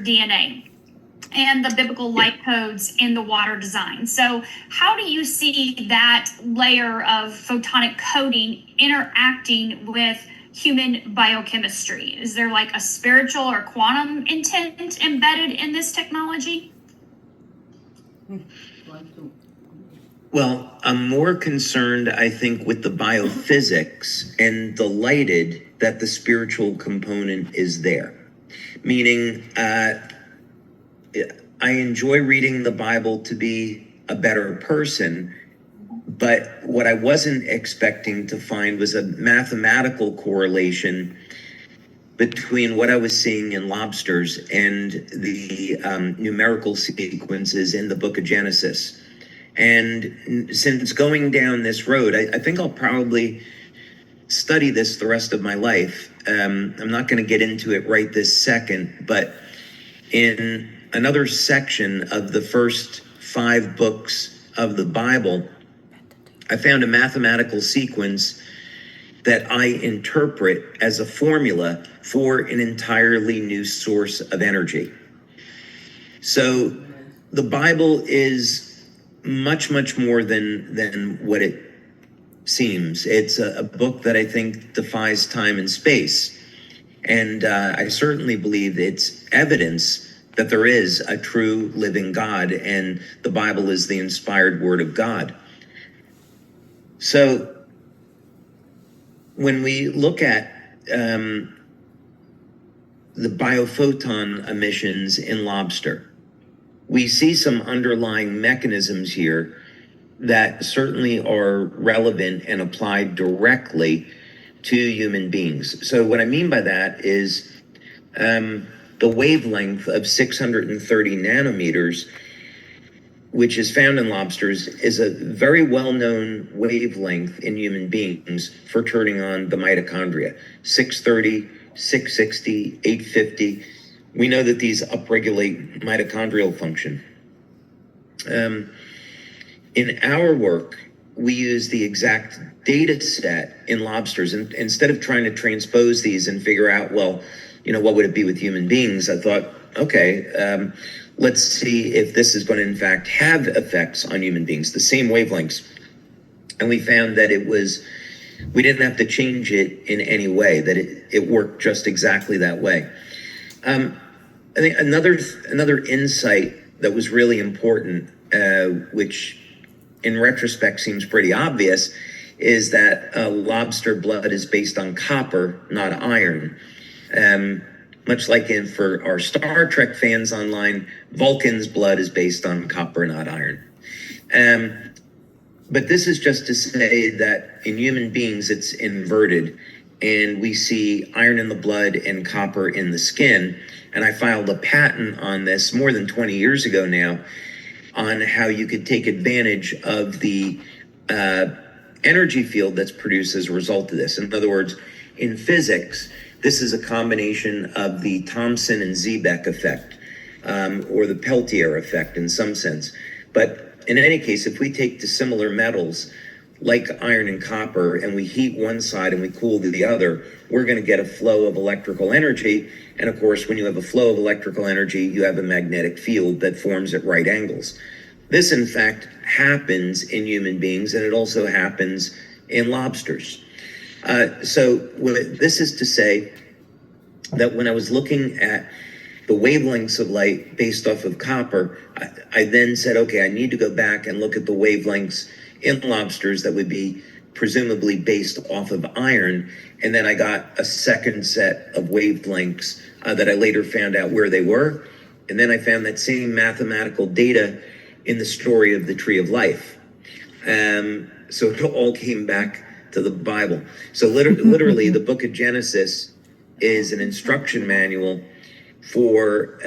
DNA and the biblical light codes in the water design. So how do you see that layer of photonic coding interacting with human biochemistry? Is there like a spiritual or quantum intent embedded in this technology? Well, I'm more concerned, I think, with the biophysics and delighted that the spiritual component is there. Meaning, I enjoy reading the Bible to be a better person, but what I wasn't expecting to find was a mathematical correlation between what I was seeing in lobsters and the numerical sequences in the book of Genesis. And since going down this road, I think I'll probably study this the rest of my life. I'm not going to get into it right this second, but in another section of the first 5 books of the Bible, I found a mathematical sequence that I interpret as a formula for an entirely new source of energy. So the Bible is much, much more than what it seems. It's a book that I think defies time and space. And I certainly believe it's evidence that there is a true living God, and the Bible is the inspired word of God. So when we look at the biophoton emissions in lobster, we see some underlying mechanisms here that certainly are relevant and applied directly to human beings. So what I mean by that is the wavelength of 630 nanometers, which is found in lobsters, is a very well-known wavelength in human beings for turning on the mitochondria. 630, 660, 850. We know that these upregulate mitochondrial function. In our work, we use the exact data set in lobsters. And instead of trying to transpose these and figure out, well, what would it be with human beings? I thought, okay, let's see if this is going to in fact have effects on human beings, the same wavelengths. And we found that we didn't have to change it in any way, that it worked just exactly that way. I think another insight that was really important, which in retrospect seems pretty obvious, is that lobster blood is based on copper, not iron. Much like for our Star Trek fans online, Vulcan's blood is based on copper, not iron. But this is just to say that in human beings, it's inverted, and we see iron in the blood and copper in the skin. And I filed a patent on this more than 20 years ago now, on how you could take advantage of the energy field that's produced as a result of this. In other words, in physics, this is a combination of the Thomson and Seebeck effect, or the Peltier effect in some sense. But in any case, if we take dissimilar metals like iron and copper and we heat one side and we cool the other, we're going to get a flow of electrical energy. And of course, when you have a flow of electrical energy, you have a magnetic field that forms at right angles. This, in fact, happens in human beings, and it also happens in lobsters. So this is to say that when I was looking at the wavelengths of light based off of copper, I then said, okay, I need to go back and look at the wavelengths in lobsters that would be presumably based off of iron. And then I got a second set of wavelengths that I later found out where they were. And then I found that same mathematical data in the story of the tree of life. So it all came back to the Bible. So literally the book of Genesis is an instruction manual for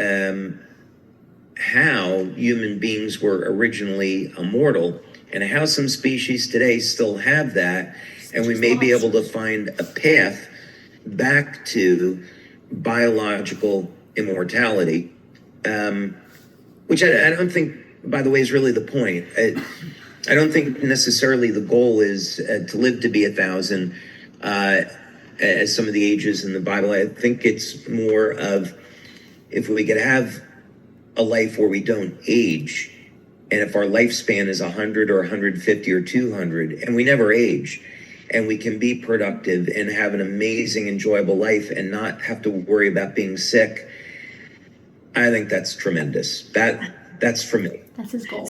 how human beings were originally immortal, and how some species today still have that, and we may be able to find a path back to biological immortality, which I don't think, by the way, is really the point. I don't think necessarily the goal is to live to be 1,000, as some of the ages in the Bible. I think it's more of if we could have a life where we don't age, and if our lifespan is 100 or 150 or 200, and we never age, and we can be productive and have an amazing, enjoyable life and not have to worry about being sick, I think that's tremendous. That's for me. That's his goal.